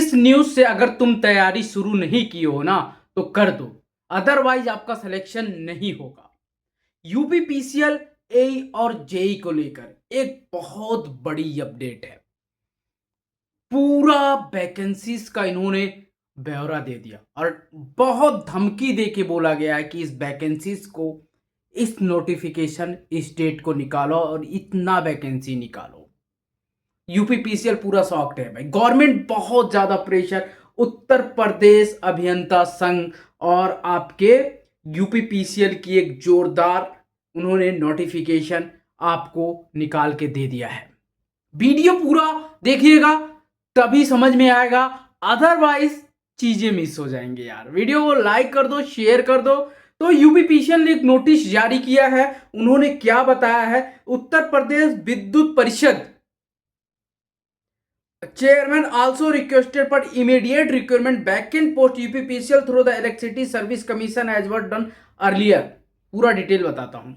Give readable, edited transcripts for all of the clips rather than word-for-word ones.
इस न्यूज से अगर तुम तैयारी शुरू नहीं की हो ना तो कर दो, अदरवाइज आपका सिलेक्शन नहीं होगा। यूपीपीसीएल ए और जेई को लेकर एक बहुत बड़ी अपडेट है। पूरा वैकेंसीज का इन्होंने ब्यौरा दे दिया और बहुत धमकी दे के बोला गया है कि इस वैकेंसीज को, इस नोटिफिकेशन, इस डेट को निकालो और इतना वैकेंसी निकालो। यूपीपीसीएल पूरा सॉफ्ट है भाई। गवर्नमेंट बहुत ज्यादा प्रेशर, उत्तर प्रदेश अभियंता संघ और आपके यूपीपीसीएल की एक जोरदार उन्होंने नोटिफिकेशन आपको निकाल के दे दिया है। वीडियो पूरा देखिएगा तभी समझ में आएगा, अदरवाइज चीजें मिस हो जाएंगे यार। वीडियो को लाइक कर दो, शेयर कर दो। तो यूपीपीसीएल ने एक नोटिस जारी किया है। उन्होंने क्या बताया है? उत्तर प्रदेश विद्युत परिषद chairman also requested for immediate requirement vacant post UPPCL through the electricity service commission as were done earlier. पूरा डिटेल बताता हूं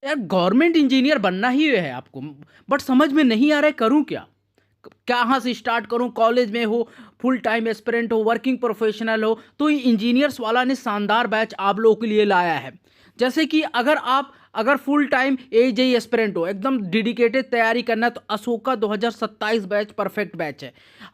यार। गवर्नमेंट इंजीनियर बनना ही है आपको, बट समझ में नहीं आ रहा है करूं क्या, कहाँ से स्टार्ट करूं। कॉलेज में हो, फुल टाइम एस्पिरेंट हो, वर्किंग प्रोफेशनल हो, तो इंजीनियर्स वाला ने शानदार बैच आप लोगों के लिए लाया है। जैसे कि अगर फुल टाइम एजेई एस्पिरेंट हो, एकदम डेडिकेटेड तैयारी करना है, तो अशोका 2027 बैच परफेक्ट बैच है।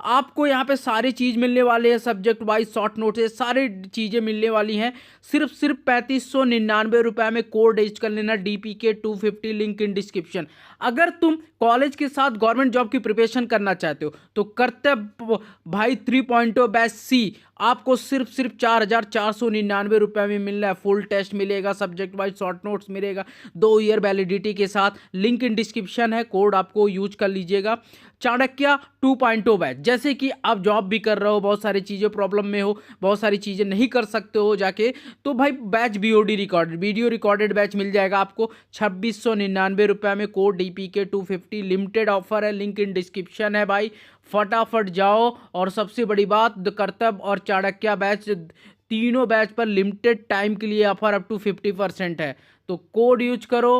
आपको यहाँ पे सारी चीज़ मिलने वाले हैं, सब्जेक्ट वाइज शॉर्ट नोट्स, सारी चीज़ें मिलने वाली हैं। सिर्फ 3599 रुपये में कोड रजिस्टर कर लेना, DPK 250, लिंक इन डिस्क्रिप्शन। अगर तुम कॉलेज के साथ गवर्नमेंट जॉब की प्रिपरेशन करना चाहते हो तो कर्तव्य भाई 3.0 बैच सी आपको सिर्फ 4499 रुपये में मिल रहा है। फुल टेस्ट मिलेगा, सब्जेक्ट वाइज शॉर्ट नोट्स मिलेगा, 2 ईयर वैलिडिटी के साथ। लिंक इन डिस्क्रिप्शन है, कोड आपको यूज कर लीजिएगा। चाणक्य 2.0 बैच, जैसे कि आप जॉब भी कर रहे हो, बहुत सारी चीज़ें प्रॉब्लम में हो, बहुत सारी चीज़ें नहीं कर सकते हो जाके, तो भाई batch BOD recorded, video recorded batch मिल जाएगा आपको 2699 रुपये में। कोड DPK 250, लिमिटेड ऑफर है, लिंक इन डिस्क्रिप्शन है भाई। फटाफट जाओ। और सबसे बड़ी बात, कर्तव्य और चाणक्य बैच, तीनों बैच पर लिमिटेड टाइम के लिए ऑफर अप टू 50% है, तो कोड यूज करो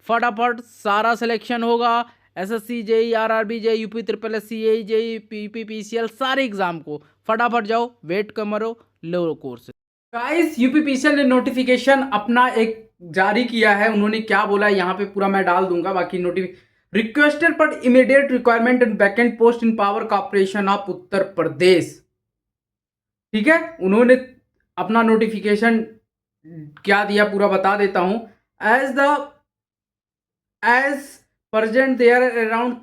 फटाफट। सारा सिलेक्शन होगा, SSC, JEE, RRB, JEE, UP triple SC, JEE, PPPCL, सारे एग्जाम को फटाफट जाओ, वेट करो, लो कोर्स। गाइस, यूपीपीसीएल ने नोटिफिकेशन अपना एक जारी किया है। उन्होंने क्या बोला है यहाँ पे पूरा मैं डाल दूंगा, बाकी requested for immediate requirement in vacant post in power corporation of Uttar Pradesh. ठीक है, उन्होंने अपना नोटिफिकेशन क्या दिया पूरा बता देता हूं। As present there around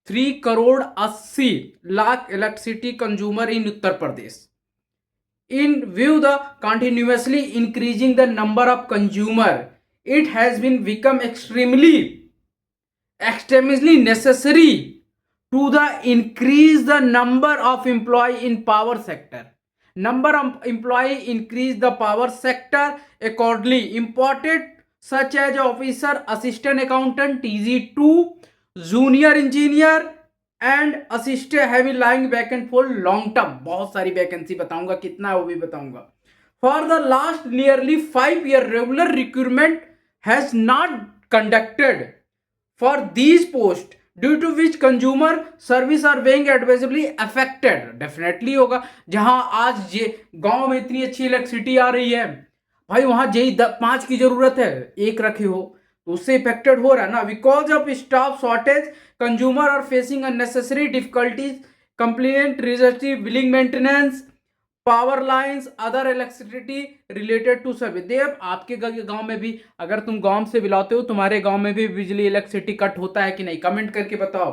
3 crore 80 lakh electricity consumer in Uttar Pradesh. In view the continuously increasing the number of consumer, it has been become extremely necessary to the increase the number of employee in power sector. Number of employee increase the power sector accordingly. Important such as officer, assistant accountant, TG2, junior engineer and assistant heavy lying vacant for long term. बहुत सारी vacancy बताऊंगा, कितना है वो भी बताऊंगा। For the last nearly 5 year regular recruitment has not conducted for these post due to which consumer service are being advisably affected. Definitely होगा, जहां आज ये गांव में इतनी अच्छी इलेक्ट्रिसिटी आ रही है भाई, वहां JEE 5 की जरूरत है, एक रखे हो तो उससे इफेक्टेड हो रहा है ना। Because of staff shortage, consumer are facing unnecessary difficulties, complaint registry, billing maintenance, power lines, other electricity related to service. देव आपके गांव में भी, अगर तुम गांव से बिलाते हो, तुम्हारे गांव में भी बिजली इलेक्ट्रिसिटी कट होता है कि नहीं, कमेंट करके बताओ।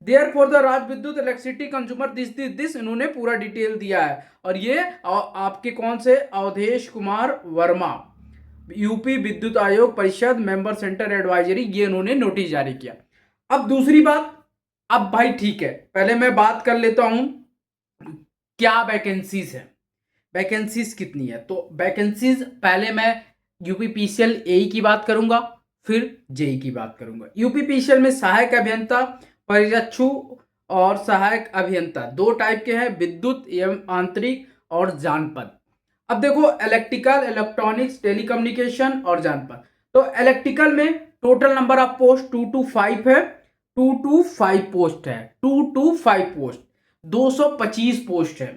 देयर फॉर द राज्य विद्युत इलेक्ट्रिसिटी कंज्यूमर दिस इन्होंने पूरा डिटेल दिया है। और ये आपके कौन से, अवधेश कुमार वर्मा, यूपी विद्युत आयोग परिषद मेंबर सेंटर एडवाइजरी, ये उन्होंने नोटिस जारी किया। अब दूसरी बात, अब भाई ठीक है, पहले मैं बात कर लेता हूं क्या वैकेंसीज है, वैकेंसीज कितनी है। तो वैकेंसीज पहले मैं यूपीपीसीएल AE की बात करूंगा, फिर JEE की बात करूंगा। यूपीपीसीएल में सहायक अभियंता, परिरक्षु और सहायक अभियंता 2 टाइप के हैं, विद्युत एवं आंतरिक और जानपद। अब देखो, इलेक्ट्रिकल, इलेक्ट्रॉनिक्स, टेलीकम्युनिकेशन और जानपद। तो इलेक्ट्रिकल में total number of post 2 to 5 है, 2 to 5 पोस्ट है, 2 to 5 पोस्ट। 225 पोस्ट है।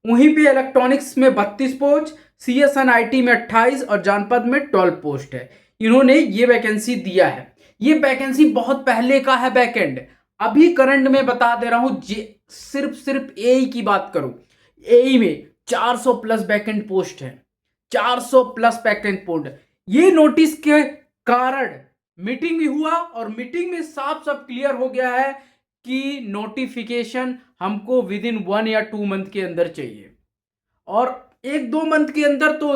वहीं पे इलेक्ट्रॉनिक्स में 32 पोस्ट, CSNIT में 28 और जानपद में 12 पोस्ट है। इन्होंने ये वैकेंसी दिया है। ये वैकेंसी बहुत पहले का है बैकएंड। अभी करंट में बता दे रहा हूं, सिर्फ एई की बात करूं, एई में 400 प्लस बैकएंड पोस्ट है, 400 प्लस बैकएंड पोस्ट। ये नोटिस के कारण मीटिंग भी हुआ और मीटिंग में साफ साफ क्लियर हो गया है कि नोटिफिकेशन हमको विद इन 1 या 2 मंथ के अंदर चाहिए। और 1-2 मंथ के अंदर तो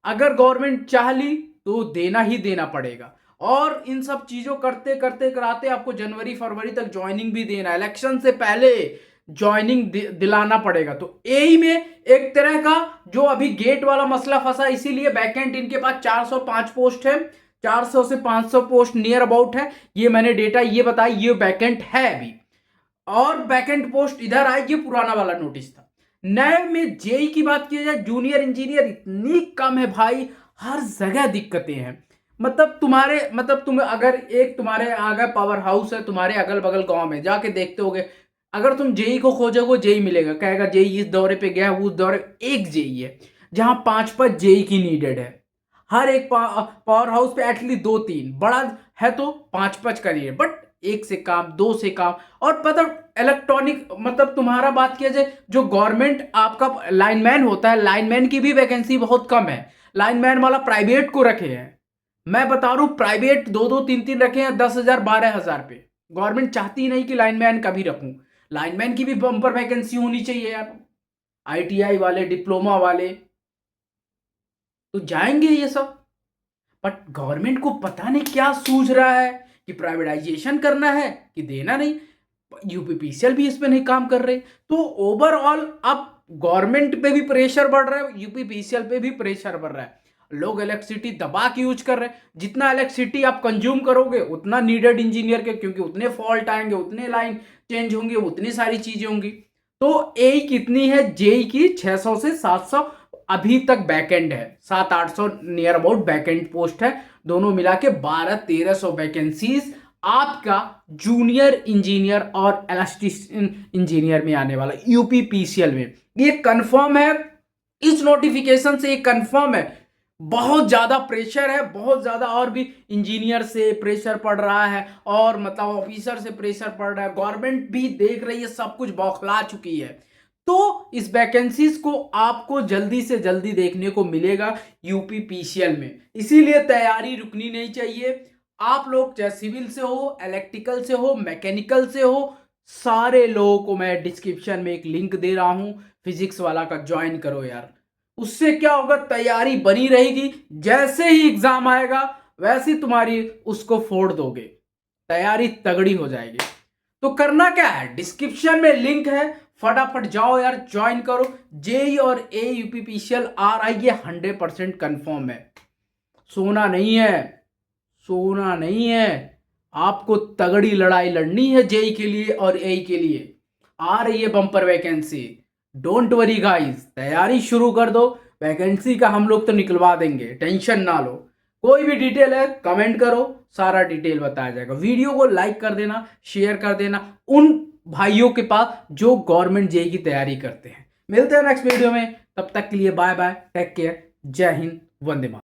अगर गवर्नमेंट चाह ली तो देना ही देना पड़ेगा। और इन सब चीजों करते करते कराते आपको जनवरी फरवरी तक ज्वाइनिंग भी देना है, इलेक्शन से पहले ज्वाइनिंग दिलाना पड़ेगा। तो एई में एक तरह का जो अभी गेट वाला मसला फंसा, इसीलिए बैकएंड इनके पास 405 पोस्ट है, 400 से 500 पोस्ट नियर अबाउट है। ये मैंने डेटा ये बताया, ये बैकएंड है अभी। और बैकएंड पोस्ट इधर आए, ये पुराना वाला नोटिस था। नए में जेई की बात की जाए, जूनियर इंजीनियर इतनी कम है भाई, हर जगह दिक्कतें हैं। तुम अगर एक तुम्हारे आगे पावर हाउस है, तुम्हारे अगल बगल गांव में जाके देखते होगे, अगर तुम जेई को खोजोगे जेई मिलेगा, कहेगा जेई इस दौरे पे गया, उस दौरे एक जेई है, जहां 5-5 जेई की नीडेड है। हर एक पावर हाउस पे एटलीस्ट 2-3, बड़ा है तो 5-5 का नीडेड, बट एक से काम, दो से काम। और इलेक्ट्रॉनिक तुम्हारा बात किया जाए, जो गवर्नमेंट आपका लाइनमैन होता है, लाइनमैन की भी वैकेंसी बहुत कम है। लाइनमैन वाला प्राइवेट को रखे हैं, मैं बता रहा हूं, प्राइवेट 2-2, 3-3 रखे हैं 10,000 12,000 पे। गवर्नमेंट चाहती नहीं कि लाइनमैन का भी रखूं। लाइनमैन की भी बम्पर वैकेंसी होनी चाहिए यार, ITI वाले, डिप्लोमा वाले तो जाएंगे ये सब। बट गवर्नमेंट को पता नहीं क्या सूझ रहा है कि प्राइवेटाइजेशन करना है कि देना नहीं। यूपीपीसीएल भी इस पे नहीं काम कर रहे। तो ओवरऑल अब गवर्नमेंट पे भी प्रेशर बढ़ रहा है, यूपीपीसीएल पे भी प्रेशर बढ़ रहा है। लोग इलेक्ट्रिसिटी दबा के यूज कर रहे हैं। जितना इलेक्ट्रिसिटी आप कंज्यूम करोगे उतना नीडेड इंजीनियर के, क्योंकि उतने फॉल्ट आएंगे, उतने लाइन चेंज होंगे, उतनी सारी चीजें होंगी। तो ए कितनी है जेई की? 600 से 700 अभी तक बैकएंड है, 700-800 नियर अबाउट बैकएंड पोस्ट है। दोनों मिला के 1200-1300 वैकेंसीज आपका जूनियर इंजीनियर और इलेक्ट्रिशियन इंजीनियर में आने वाला यूपीपीसीएल में। ये कंफर्म है, इस नोटिफिकेशन से ये कंफर्म है। बहुत ज्यादा प्रेशर है, बहुत ज्यादा, और भी इंजीनियर से प्रेशर पड़ रहा है और ऑफिसर से प्रेशर पड़ रहा है। गवर्नमेंट भी देख रही है, सब कुछ बौखला चुकी है। तो इस वैकेंसीज को आपको जल्दी से जल्दी देखने को मिलेगा यूपीपीसीएल में, इसीलिए तैयारी रुकनी नहीं चाहिए। आप लोग चाहे सिविल से हो, इलेक्ट्रिकल से हो, मैकेनिकल से हो, सारे लोगों को मैं डिस्क्रिप्शन में एक लिंक दे रहा हूं, फिजिक्स वाला का ज्वाइन करो यार। उससे क्या होगा, तैयारी बनी रहेगी, जैसे ही एग्जाम आएगा वैसे तुम्हारी उसको फोड़ दोगे, तैयारी तगड़ी हो जाएगी। तो करना क्या है, डिस्क्रिप्शन में लिंक है, फटाफट जाओ यार, ज्वाइन करो। जेई और ए यूपीपीसीएल RI ये 100% कंफर्म है। सोना नहीं है, सोना नहीं है, आपको तगड़ी लड़ाई लड़नी है जेई के लिए और ए के लिए। आ रही है bumper vacancy, don't worry guys, तैयारी शुरू कर दो। वैकेंसी का हम लोग तो निकलवा देंगे, टेंशन ना लो। कोई भी डिटेल है कमेंट करो, सारा डिटेल बताया जाएगा। वीडियो को लाइक कर देना, शेयर कर देना उन भाइयों के पास जो गवर्नमेंट जेई की तैयारी करते हैं। मिलते हैं नेक्स्ट वीडियो में, तब तक के लिए बाय बाय, टेक केयर, जय हिंद, वंदे मातरम।